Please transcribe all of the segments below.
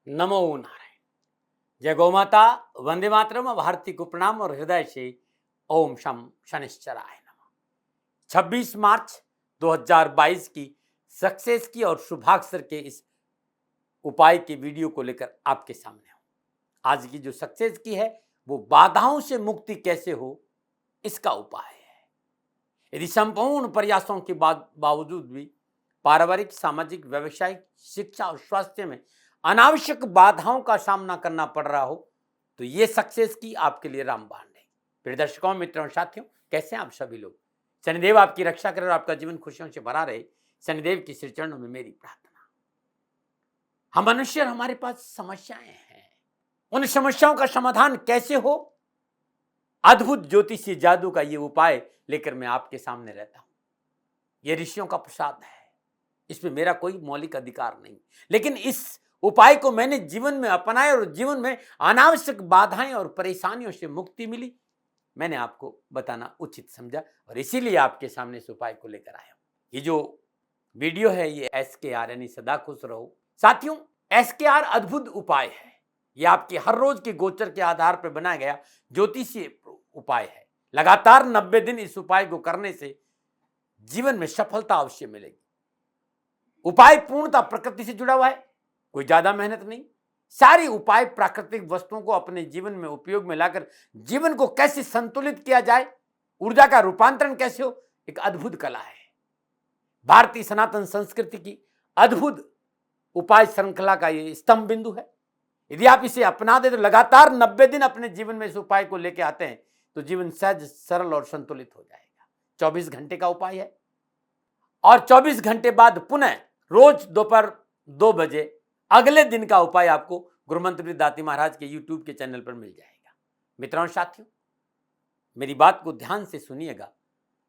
नमो नारायण। जय गौ माता, वंदे मातरम, भारती को प्रणाम और हृदय से ओम शम शनिश्चराय नमः। 26 मार्च 2022 की सक्सेस की और शुभाक्षर के इस उपाय की वीडियो को लेकर आपके सामने हूं। आज की जो सक्सेस की है वो बाधाओं से मुक्ति कैसे हो इसका उपाय है। यदि संपूर्ण प्रयासों के बावजूद भी पारिवारिक, सामाजिक, व्यवसायिक, शिक्षा और स्वास्थ्य में अनावश्यक बाधाओं का सामना करना पड़ रहा हो तो ये सक्सेस की आपके लिए रामबाण है। प्रिय दर्शकों, मित्रों, साथियों, कैसे हैं आप सभी लोग? शनिदेव आपकी रक्षा करे और आपका जीवन खुशियों से भरा रहे, शनिदेव की श्री चरणों में मेरी प्रार्थना। हम मनुष्य, हमारे पास समस्याएं हैं, उन समस्याओं का समाधान कैसे हो, अद्भुत ज्योतिषी जादू का ये उपाय लेकर मैं आपके सामने रहता हूं। ये ऋषियों का प्रसाद है, इसमें मेरा कोई मौलिक अधिकार नहीं, लेकिन इस उपाय को मैंने जीवन में अपनाया और जीवन में अनावश्यक बाधाएं और परेशानियों से मुक्ति मिली। मैंने आपको बताना उचित समझा और इसीलिए आपके सामने इस उपाय को लेकर आया हूं। ये जो वीडियो है ये SKR यानी सदा खुश रहो। साथियों, SKR अद्भुत उपाय है। ये आपके हर रोज के गोचर के आधार पर बनाया गया ज्योतिषीय उपाय है। लगातार 90 दिन इस उपाय को करने से जीवन में सफलता अवश्य मिलेगी। उपाय पूर्णतः प्रकृति से जुड़ा हुआ है, कोई ज्यादा मेहनत नहीं। सारी उपाय प्राकृतिक वस्तुओं को अपने जीवन में उपयोग में लाकर जीवन को कैसे संतुलित किया जाए, ऊर्जा का रूपांतरण कैसे हो, एक अद्भुत कला है। भारतीय सनातन संस्कृति की अद्भुत उपाय श्रृंखला का ये स्तंभ बिंदु है। यदि आप इसे अपना दे तो लगातार 90 दिन अपने जीवन में इस उपाय को लेकर आते हैं तो जीवन सहज, सरल और संतुलित हो जाएगा। 24 घंटे का उपाय है और 24 घंटे बाद पुनः रोज दोपहर 2 बजे अगले दिन का उपाय आपको गुरुमंत्र दाती महाराज के YouTube के चैनल पर मिल जाएगा। मित्रों, साथियों, मेरी बात को ध्यान से सुनिएगा,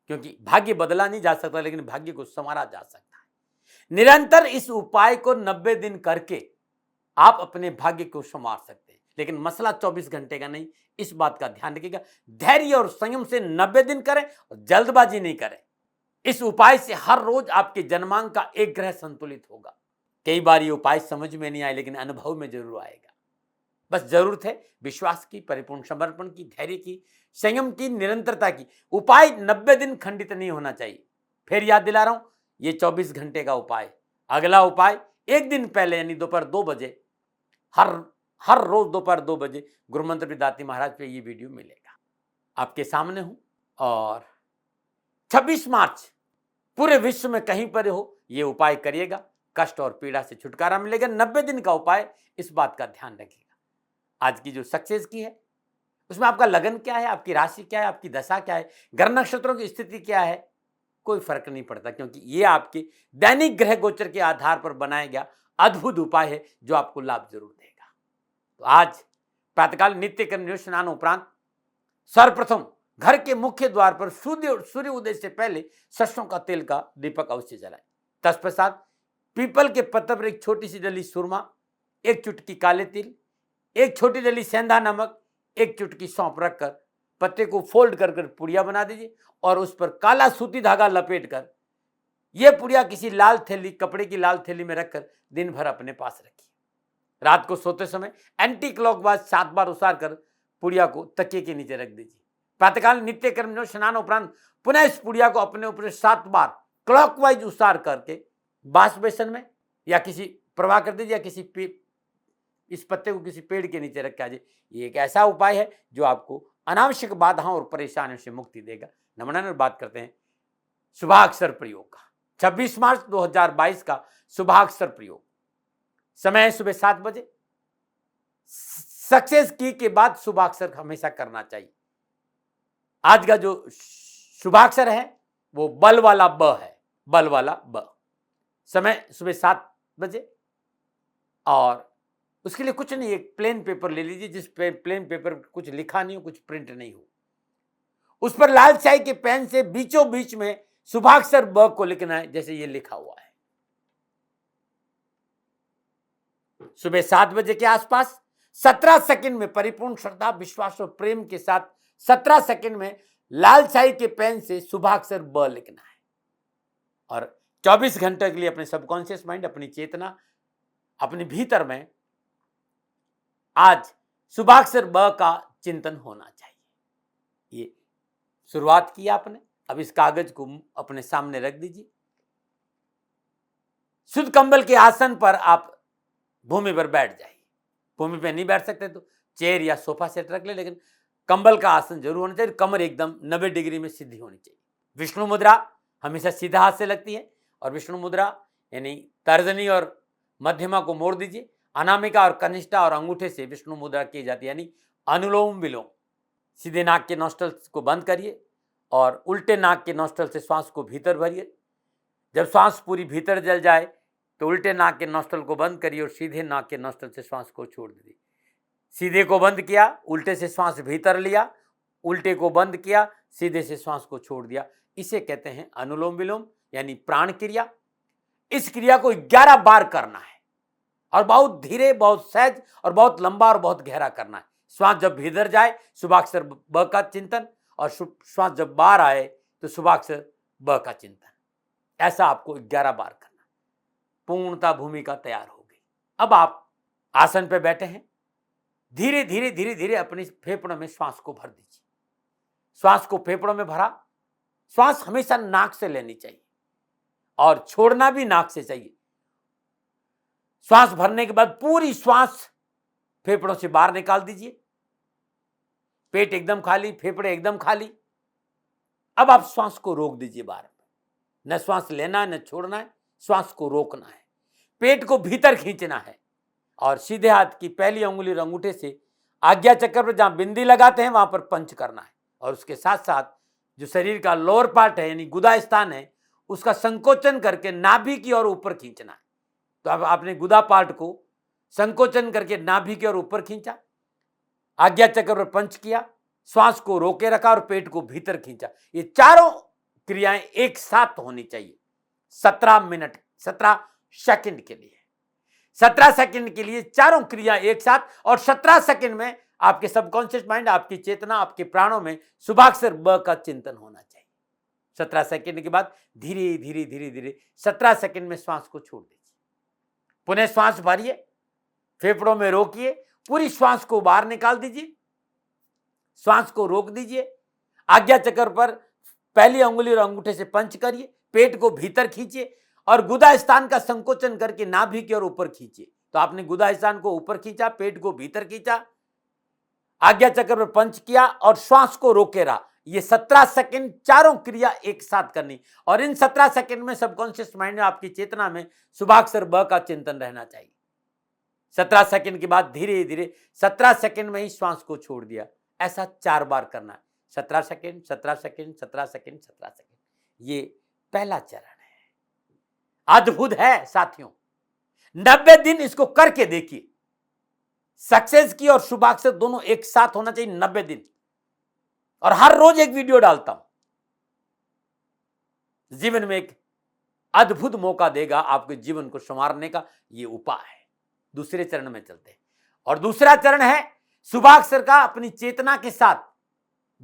क्योंकि भाग्य बदला नहीं जा सकता लेकिन भाग्य को संवारा जा सकता है। निरंतर इस उपाय को 90 दिन करके आप अपने भाग्य को संवार सकते हैं, लेकिन मसला 24 घंटे का नहीं, इस बात का ध्यान रखिएगा। धैर्य और संयम से 90 दिन करें और जल्दबाजी नहीं करें। इस उपाय से हर रोज आपके जन्मांक का एक ग्रह संतुलित होगा। कई बार ये उपाय समझ में नहीं आए लेकिन अनुभव में जरूर आएगा। बस जरूरत है विश्वास की, परिपूर्ण समर्पण की, धैर्य की, संयम की, निरंतरता की। उपाय 90 दिन खंडित नहीं होना चाहिए। फिर याद दिला रहा हूं, ये 24 घंटे का उपाय। अगला उपाय एक दिन पहले यानी दोपहर 2 बजे, हर रोज दोपहर 2 बजे गुरुमंत्र दाती महाराज पे ये वीडियो मिलेगा। आपके सामने हूं और 26 मार्च पूरे विश्व में कहीं पर हो ये उपाय करिएगा, कष्ट और पीड़ा से छुटकारा मिलेगा। 90 दिन का उपाय, इस बात का ध्यान रखिएगा। आज की जो सक्सेस की है उसमें आपका लगन क्या है, आपकी राशि क्या है, आपकी दशा क्या है, ग्रह नक्षत्रों की स्थिति क्या है, कोई फर्क नहीं पड़ता, क्योंकि ये आपके दैनिक ग्रह गोचर के आधार पर बनाया गया अद्भुत उपाय है जो आपको लाभ जरूर देगा। तो आज प्रातःकाल नित्य कर्म स्नान उपरांत सर्वप्रथम घर के मुख्य द्वार पर सूर्य उदय से पहले सरसों का तेल का दीपक अवश्य जलाएं। तत्पश्चात पीपल के पत्ते पर एक छोटी सी डली सुरमा, एक चुटकी काले तिल, एक छोटी डली सेंधा नमक, एक चुटकी सौंफ रखकर पत्ते को फोल्ड कर पुड़िया बना दीजिए और उस पर काला सूती धागा लपेट कर यह पुड़िया किसी लाल थैली, कपड़े की लाल थैली में रखकर दिन भर अपने पास रखिए। रात को सोते समय एंटी क्लॉकवाइज 7 बार उसार कर पुड़िया को तकिए के नीचे रख दीजिए। प्रातःकाल नित्य कर्म स्नान उपरांत पुनः इस पुड़िया को अपने ऊपर 7 बार क्लॉकवाइज उसार करके बांस बेसन में या किसी प्रवाह कर दीजिए, या इस पत्ते को किसी पेड़ के नीचे रख के आ जाए। ये एक ऐसा उपाय है जो आपको अनावश्यक बाधाओं और परेशानियों से मुक्ति देगा। नमस्कार, बात करते हैं शुभाक्षर प्रयोग का। 26 मार्च 2022 का शुभाक्षर प्रयोग, समय सुबह 7 बजे। सक्सेस की के बाद शुभाक्षर हमेशा करना चाहिए। आज का जो शुभाक्षर है वो बल वाला ब है, बल वाला ब। समय सुबह 7 बजे और उसके लिए कुछ नहीं, एक प्लेन पेपर ले लीजिए जिस पे प्लेन पेपर कुछ लिखा नहीं हो, कुछ प्रिंट नहीं हो। उस पर लाल स्याही के पेन से बीचों बीच में शुभाक्षर ब को लिखना है जैसे ये लिखा हुआ है। सुबह 7 बजे के आसपास 17 सेकंड में परिपूर्ण श्रद्धा, विश्वास और प्रेम के साथ 17 सेकंड में लाल स्याही के पेन से शुभाक्षर ब लिखना है और 24 घंटे के लिए अपने सबकॉन्शियस माइंड, अपनी चेतना, अपने भीतर में आज शुभाक्षर ब का चिंतन होना चाहिए। ये शुरुआत की आपने, अब इस कागज को अपने सामने रख दीजिए। शुद्ध कंबल के आसन पर आप भूमि पर बैठ जाइए। भूमि पर नहीं बैठ सकते तो चेयर या सोफा सेट रख ले, लेकिन कंबल का आसन जरूर होना चाहिए। कमर एकदम 90 डिग्री में सीधी होनी चाहिए। विष्णु मुद्रा हमेशा सीधा हाथ से लगती है, और विष्णु मुद्रा यानी तर्जनी और मध्यमा को मोड़ दीजिए। अनामिका और कनिष्ठा और अंगूठे से विष्णु मुद्रा की जाती है, यानी अनुलोम विलोम। सीधे नाक के नॉस्ट्रल्स को बंद करिए और उल्टे नाक के नॉस्ट्रल से श्वास को भीतर भरिए। जब श्वास पूरी भीतर जल जाए तो उल्टे नाक के नॉस्ट्रल को बंद करिए और सीधे नाक के नॉस्ट्रल से श्वास को छोड़ दीजिए। सीधे को बंद किया, उल्टे से श्वास भीतर लिया, उल्टे को बंद किया, सीधे से श्वास को छोड़ दिया। इसे कहते हैं अनुलोम विलोम यानी प्राण क्रिया। इस क्रिया को 11 बार करना है और बहुत धीरे, बहुत सहज और बहुत लंबा और बहुत गहरा करना है। श्वास जब भीतर जाए शुभाक्षर ब का चिंतन, और श्वास जब बाहर आए तो शुभाक्षर ब का चिंतन। ऐसा आपको 11 बार करना। पूर्णता भूमिका तैयार हो गई। अब आप आसन पे बैठे हैं। धीरे धीरे धीरे धीरे अपने फेफड़ों में श्वास को भर दीजिए। श्वास को फेफड़ों में भरा। श्वास हमेशा नाक से लेनी चाहिए और छोड़ना भी नाक से चाहिए। श्वास भरने के बाद पूरी श्वास फेफड़ों से बाहर निकाल दीजिए। पेट एकदम खाली, फेफड़े एकदम खाली। अब आप श्वास को रोक दीजिए बाहर। न श्वास लेना है न छोड़ना है, श्वास को रोकना है। पेट को भीतर खींचना है और सीधे हाथ की पहली अंगुली और अंगूठे से आज्ञा चक्र पर जहां बिंदी लगाते हैं वहां पर पंच करना है। और उसके साथ साथ जो शरीर का लोअर पार्ट है यानी गुदा स्थान है, उसका संकोचन करके नाभि की ओर ऊपर खींचना है। तो अब आपने गुदा पार्ट को संकोचन करके नाभि की ओर ऊपर खींचा, आज्ञा चक्र पर पंच किया, श्वास को रोके रखा और पेट को भीतर खींचा। ये चारों क्रियाएं एक साथ होनी चाहिए। 17 मिनट 17 सेकंड के लिए, 17 सेकंड के लिए चारों क्रिया एक साथ। और 17 सेकंड में आपके सबकॉन्शियस माइंड, आपकी चेतना, आपके प्राणों में शुभाक्षर ब का चिंतन होना चाहिए। 17 सेकंड के बाद धीरे धीरे धीरे धीरे 17 सेकंड में श्वास को छोड़ दीजिए। पुनः श्वास भरिए, फेफड़ों में रोकिए, पूरी श्वास को बाहर निकाल दीजिए। श्वास को रोक दीजिए। आज्ञा चक्र पर पहली अंगुली और अंगूठे से पंच करिए, पेट को भीतर खींचिए और गुदा स्थान का संकोचन करके नाभि की ओर ऊपर खींचिए। तो आपने गुदा स्थान को ऊपर खींचा, पेट को भीतर खींचा, आज्ञा चक्र पर पंच किया और श्वास को रोके रहा। ये 17 सेकंड चारों क्रिया एक साथ करनी। और इन 17 सेकंड में सबकॉन्शियस माइंड में, आपकी चेतना में शुभाक्षर ब का चिंतन रहना चाहिए। 17 सेकंड के बाद धीरे धीरे 17 सेकंड में ही श्वास को छोड़ दिया। ऐसा 4 बार करना है। 17 सेकंड 17 सेकंड 17 सेकंड 17 सेकंड। ये पहला चरण है। अद्भुत है साथियों। 90 दिन इसको करके देखिए। सक्सेस की और शुभाक्षर दोनों एक साथ होना चाहिए 90 दिन। और हर रोज एक वीडियो डालता हूं। जीवन में एक अद्भुत मौका देगा आपके जीवन को संवारने का। ये उपाय है। दूसरे चरण में चलते हैं। और दूसरा चरण है शुभाक्षर का अपनी चेतना के साथ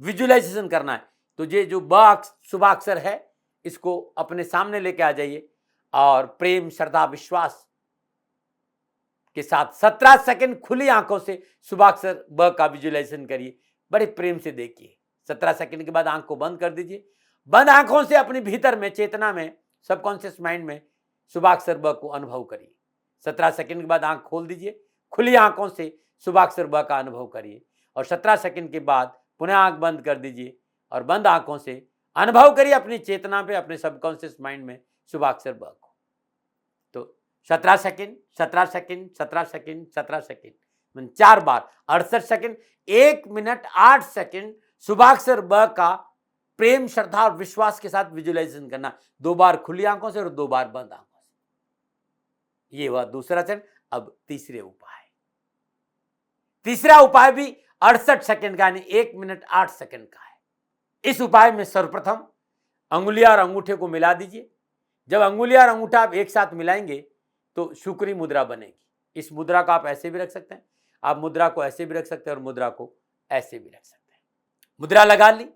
विजुअलाइजेशन करना है। तो ये जो ब शुभाक्षर है इसको अपने सामने लेके आ जाइए और प्रेम, श्रद्धा, विश्वास के साथ 17 सेकंड खुली आंखों से शुभाक्षर ब का विजुअलाइजेशन करिए। बड़े प्रेम से देखिए। 17 सेकंड के बाद आंख को बंद कर दीजिए। बंद आंखों से अपने भीतर में, चेतना में, सबकॉन्शियस माइंड में शुभाक्षर ब को अनुभव करिए। 17 सेकंड के बाद आंख खोल दीजिए। खुली आंखों से शुभाक्षर ब का अनुभव करिए और 17 सेकंड के बाद पुनः आंख बंद कर दीजिए और बंद आंखों से अनुभव करिए अपनी चेतना पे, अपने सबकॉन्शियस माइंड में शुभाक्षर ब को। तो 17 सेकंड 17 सेकंड 17 सेकंड 17 सेकंड 4 बार 68 सेकंड, 1 मिनट 8 सेकंड शुभाक्षर ब का प्रेम, श्रद्धा और विश्वास के साथ विजुअलाइजेशन करना। 2 बार खुली आंखों से और 2 बार बंद आंखों से। ये हुआ दूसरा चरण। अब तीसरे उपाय। तीसरा उपाय भी 68 सेकंड का यानी 1 मिनट 8 सेकंड का है। इस उपाय में सर्वप्रथम अंगुलियां और अंगूठे को मिला दीजिए। जब अंगुलियां और अंगूठा आप एक साथ मिलाएंगे तो शुक्री मुद्रा बनेगी। इस मुद्रा को आप ऐसे भी रख सकते हैं, आप मुद्रा को ऐसे भी रख सकते हैं और मुद्रा को ऐसे भी रख सकते हैं। मुद्रा लगा ली।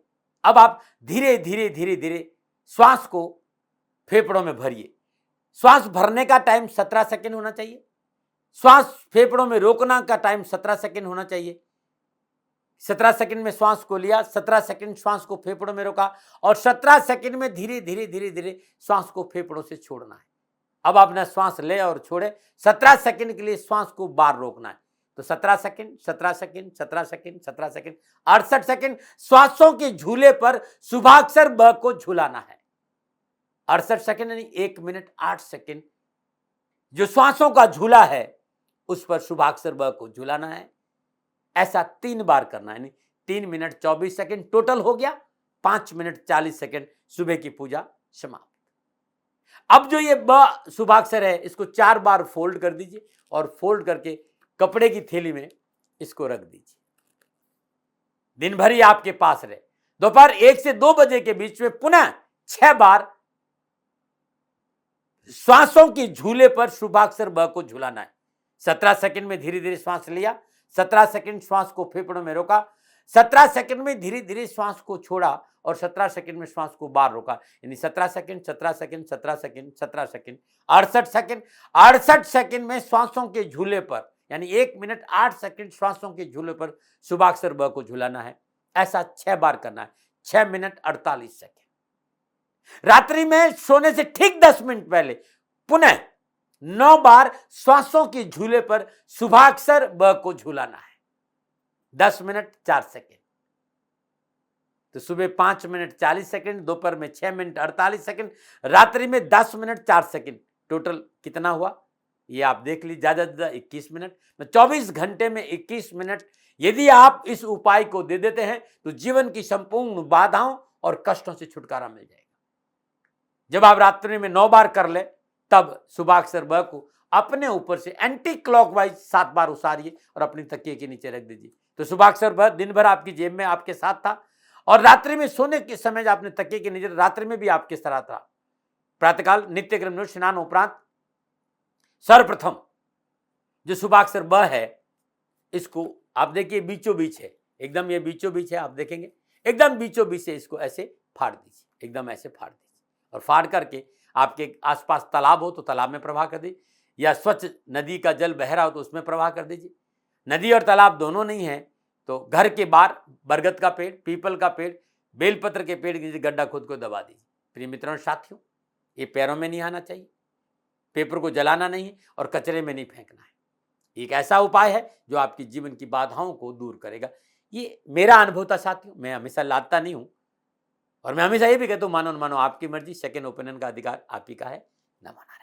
अब आप धीरे धीरे धीरे धीरे श्वास को फेफड़ों में भरिए। श्वास भरने का टाइम 17 सेकंड होना चाहिए। श्वास फेफड़ों में रोकना का टाइम 17 सेकंड होना चाहिए। 17 सेकंड में श्वास को लिया, 17 सेकंड श्वास को फेफड़ों में रोका और 17 सेकंड में धीरे धीरे धीरे धीरे श्वास को फेफड़ों से छोड़ना है। अब आपने श्वास ले और छोड़े, 17 सेकंड के लिए श्वास को बार रोकना है। तो 17 second, 17 second, 17 second, 17 second, 68 second श्वासों के झूले पर शुभाक्षर ब को झूलाना है। 68 सेकंड यानी 1 मिनट 8 सेकंड जो श्वासों का झूला है उस पर शुभाक्षर ब को झूलाना है। ऐसा 3 बार करना है, यानी 3 मिनट 24 सेकंड टोटल हो गया। 5 मिनट 40 सेकंड सुबह की पूजा समाप्त। अब जो ये ब शुभाक्षर है इसको 4 बार फोल्ड कर दीजिए और फोल्ड करके कपड़े की थैली में इसको रख दीजिए। दिन भर ही आपके पास रहे। दोपहर 1 से 2 बजे के बीच में पुनः 6 बार श्वासों की झूले पर शुभाक्षर ब को झूलाना है। 17 सेकंड में धीरे धीरे श्वास लिया, 17 सेकंड श्वास को फेफड़ों में रोका, 17 सेकंड में धीरे धीरे श्वास को छोड़ा और 17 सेकंड में श्वास को बाहर रोका, यानी 17 second, 17 second, 17 second, 17 second, 68 second. 68 second में श्वासों के झूले पर, यानी 1 मिनट 8 सेकंड श्वासों के झूले पर शुभाक्षर ब को झूलाना है। ऐसा 6 बार करना है। 6 मिनट 48 सेकंड। रात्रि में सोने से ठीक 10 मिनट पहले पुनः 9 बार श्वासों के झूले पर शुभाक्षर ब को झूलाना है। 10 मिनट 4 सेकंड। तो सुबह 5 मिनट 40 सेकंड, दोपहर में 6 मिनट 48 सेकंड, रात्रि में 10 मिनट 4 सेकंड। टोटल कितना हुआ ये आप देख लीजिए, ज्यादा से ज्यादा 21 मिनट। 24 घंटे में 21 मिनट यदि आप इस उपाय को दे देते हैं तो जीवन की संपूर्ण बाधाओं और कष्टों से छुटकारा मिल जाएगा। जब आप रात्रि में 9 बार कर ले तब शुभाक्षर ब को अपने ऊपर से एंटी क्लॉकवाइज 7 बार उसारिए और अपनी तकिए के नीचे रख दीजिए। तो शुभाक्षर ब दिन भर आपकी जेब में आपके साथ था और रात्रि में सोने के समय आपने तकिए के नीचे, रात्रि में भी आपके साथ था। प्रातःकाल नित्य क्रम स्नान उपरांत सर्वप्रथम जो शुभाक्षर ब है इसको आप देखिए बीचों बीच है, एकदम ये बीचों बीच है, आप देखेंगे एकदम बीचों बीच से इसको ऐसे फाड़ दीजिए, एकदम ऐसे फाड़ दीजिए और फाड़ करके आपके आसपास तालाब हो तो तालाब में प्रवाह कर दीजिए या स्वच्छ नदी का जल बह रहा हो तो उसमें प्रवाह कर दीजिए। नदी और तालाब दोनों नहीं है तो घर के बाहर बरगद का पेड़, पीपल का पेड़, बेलपत्र के पेड़ के नीचे गड्ढा खुद को दबा दीजिए। प्रिय मित्रों साथियों, ये पैरों में नहीं आना चाहिए, पेपर को जलाना नहीं है और कचरे में नहीं फेंकना है। एक ऐसा उपाय है जो आपकी जीवन की बाधाओं को दूर करेगा। ये मेरा अनुभव था साथियों, मैं हमेशा लादता नहीं हूं और मैं हमेशा ये भी कहता हूं मानो न मानो आपकी मर्जी, सेकंड ओपिनियन का अधिकार आप ही का है। न माना रहे।